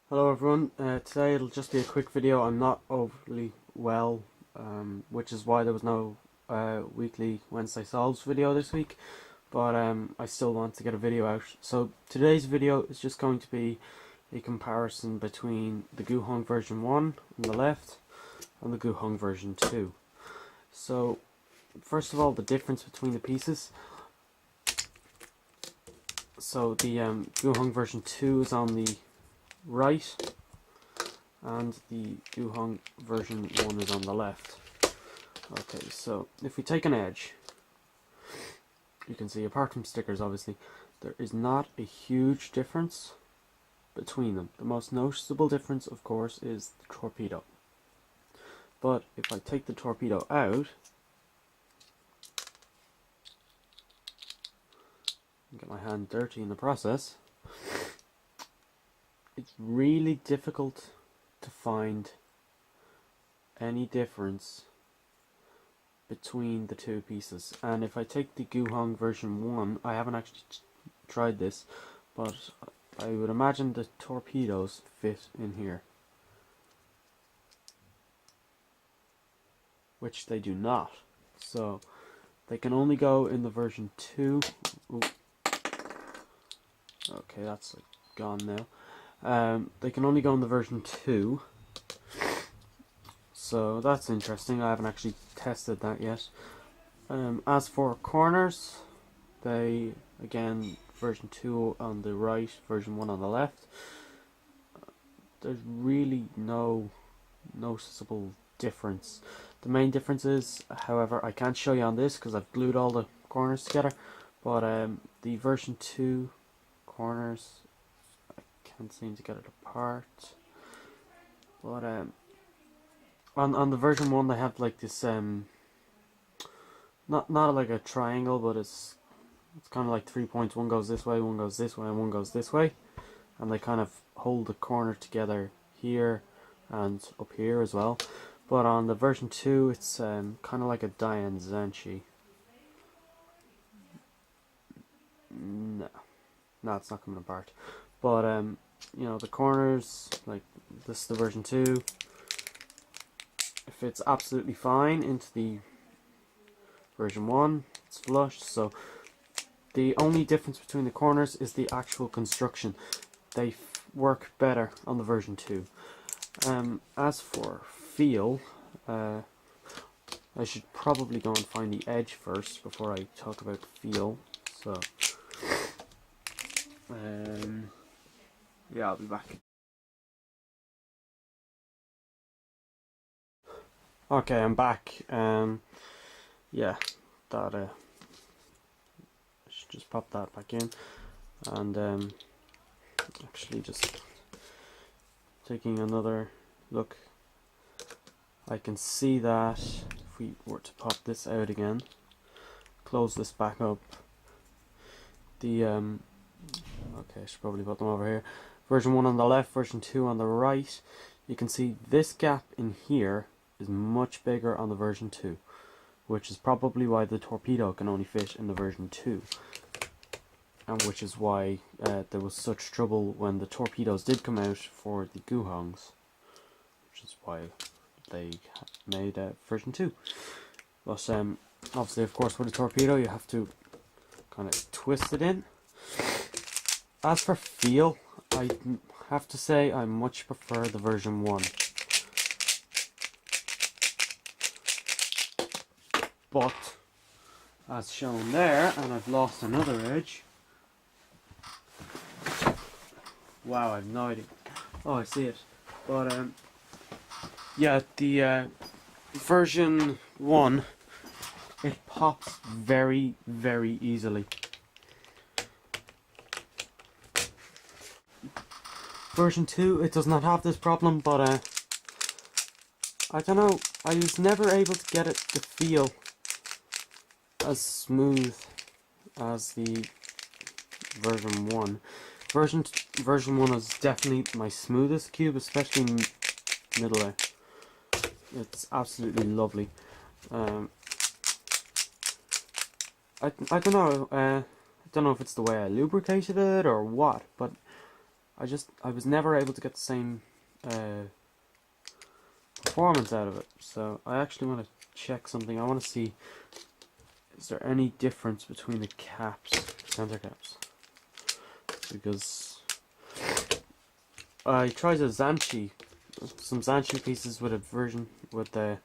Hello everyone, today it'll just be a quick video. I'm not overly well, which is why there was no weekly Wednesday Solves video this week, but I still want to get a video out. So today's video is just going to be a comparison between the GuHung version 1 on the left and the GuHung version 2. So first of all, the difference between the pieces. So the GuHung version 2 is on the right and the GuHung version 1 is on the left. Okay, so if we take an edge, you can see, apart from stickers obviously, there is not a huge difference between them. The most noticeable difference, of course, is the torpedo. But if I take the torpedo out, and get my hand dirty in the process, it's really difficult to find any difference between the two pieces. And if I take the GuHung version 1, I haven't actually tried this, but I would imagine the torpedoes fit in here, which they do not. So they can only go in the version 2. Ooh. Okay, that's gone now. They can only go in the version 2, so that's interesting. I haven't actually tested that yet. As for corners, they, again, version 2 on the right, version 1 on the left. There's really no noticeable difference. The main difference is, however, I can't show you on this because I've glued all the corners together, but the version 2 corners, can't seem to get it apart. But on the version 1 they have like this not like a triangle, but it's kind of like 3 points. One goes this way, one goes this way, and one goes this way, and they kind of hold the corner together here and up here as well. But on the version 2 it's kind of like a DaYan GuHung. No, it's not coming apart. But you know, the corners, like this is the version 2, it fits absolutely fine into the version 1. It's flush. So the only difference between the corners is the actual construction. They work better on the version 2. As for feel, I should probably go and find the edge first before I talk about feel. So yeah, I'll be back. Okay, I'm back. Yeah, that I should just pop that back in, and actually just taking another look, I can see that if we were to pop this out again, close this back up, the okay, I should probably put them over here. Version 1 on the left, version 2 on the right. You can see this gap in here is much bigger on the version 2, which is probably why the torpedo can only fit in the version 2, and which is why there was such trouble when the torpedoes did come out for the GuHungs, which is why they made version 2. But obviously, of course, with a torpedo you have to kind of twist it in. As for feel, I have to say I much prefer the version 1. But, as shown there, and I've lost another edge. Wow, I've no idea. Oh, I see it. But, yeah, the version 1, it pops very, very easily. Version 2, it does not have this problem, but I don't know, I was never able to get it to feel as smooth as the version 1. Version 1 is definitely my smoothest cube, especially middle way. It's absolutely lovely. I don't know. I don't know if it's the way I lubricated it or what, but I was never able to get the same performance out of it. So I actually want to check something. I want to see, is there any difference between the caps, center caps? Because I tried some Zanchi pieces with the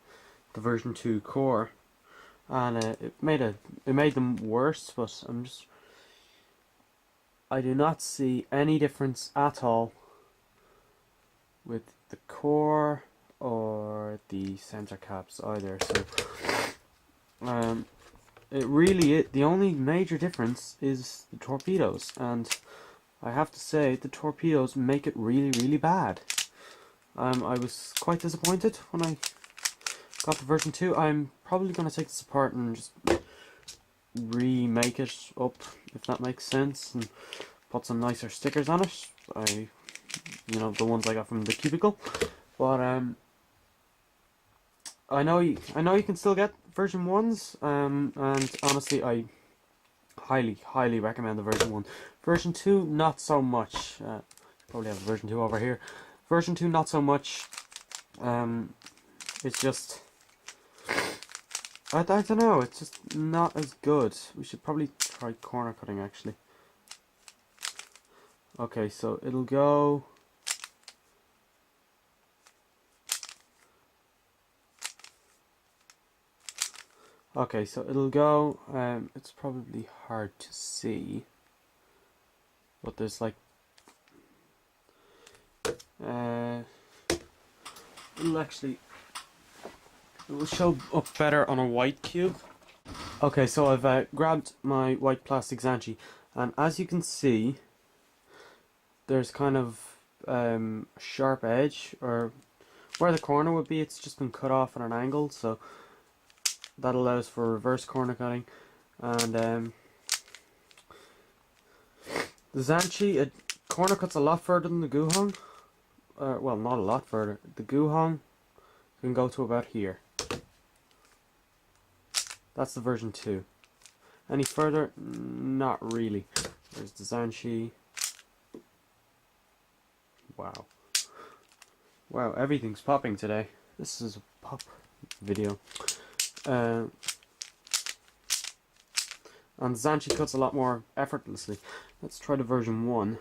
version 2 core, and it made them worse. But I do not see any difference at all with the core or the center caps either. So the only major difference is the torpedoes, and I have to say the torpedoes make it really bad. I was quite disappointed when I got the version 2. I'm probably going to take this apart and just remake it up, if that makes sense, and put some nicer stickers on it. The ones I got from the cubicle. But I know you can still get version 1s, and honestly I highly recommend the version 1. Version 2 not so much. Probably have a version 2 over here. Version 2 not so much. It's just, I don't know, it's just not as good. We should probably try corner cutting actually. Okay, so it'll go. Okay, so it'll go. It's probably hard to see, but there's like it will show up better on a white cube. Okay, so I've grabbed my white plastic Zanchi, and as you can see, there's kind of a sharp edge, or where the corner would be, it's just been cut off at an angle, so that allows for reverse corner cutting. And the Zanchi, it corner cuts a lot further than the GuHung. Well, not a lot further. The GuHung can go to about here. That's the version 2. Any further? Not really. There's the Zanchi. Wow. Wow, everything's popping today. This is a pop video. And Zanchi cuts a lot more effortlessly. Let's try the version 1.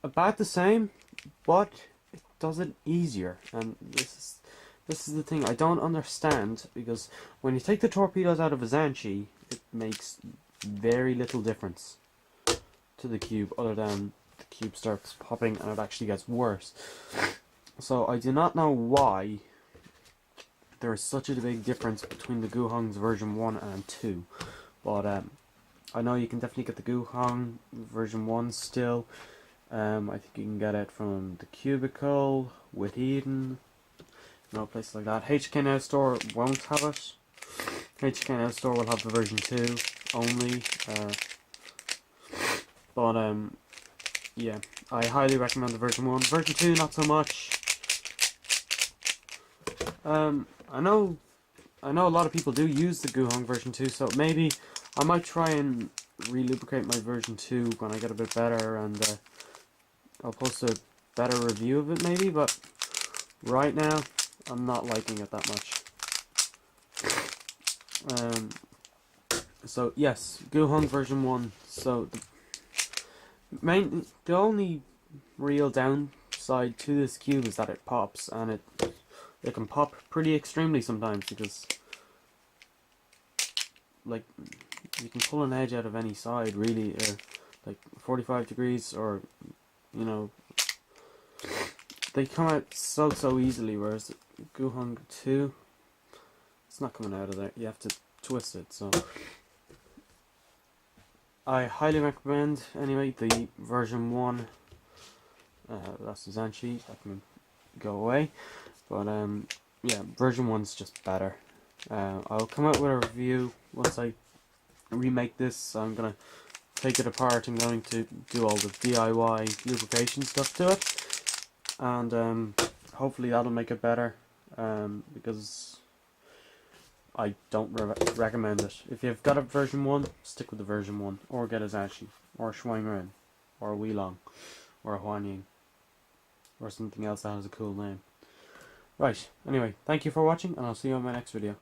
About the same, but it does it easier. And this is the thing I don't understand, because when you take the torpedoes out of a Zanchi, it makes very little difference to the cube, other than the cube starts popping and it actually gets worse. So I do not know why there is such a big difference between the GuHung's version 1 and 2, but I know you can definitely get the GuHung version 1 still. I think you can get it from the Cubicle, with Eden, places like that. HK Now Store won't have it. HK Now Store will have the version 2 only. But yeah, I highly recommend the version 1. Version 2 not so much. I know a lot of people do use the GuHung version 2, so maybe I might try and relubricate my version 2 when I get a bit better, and I'll post a better review of it maybe, but right now I'm not liking it that much. So yes, GuHung version 1. So the only real downside to this cube is that it pops, and it can pop pretty extremely sometimes, because like you can pull an edge out of any side really, like 45 degrees, or they come out so easily, whereas GuHung 2, it's not coming out of there. You have to twist it. So I highly recommend anyway the version 1. That's the Zanchi, that can go away. But yeah, version 1's just better. I'll come out with a review once I remake this. I'm gonna take it apart. I'm going to do all the DIY lubrication stuff to it, and hopefully that'll make it better. Because I don't recommend it. If you've got a version 1, stick with the version 1, or get a Zhanshi, or a Shuangren, or a Weilong, or a Huanying, or something else that has a cool name. Right, anyway, thank you for watching, and I'll see you on my next video.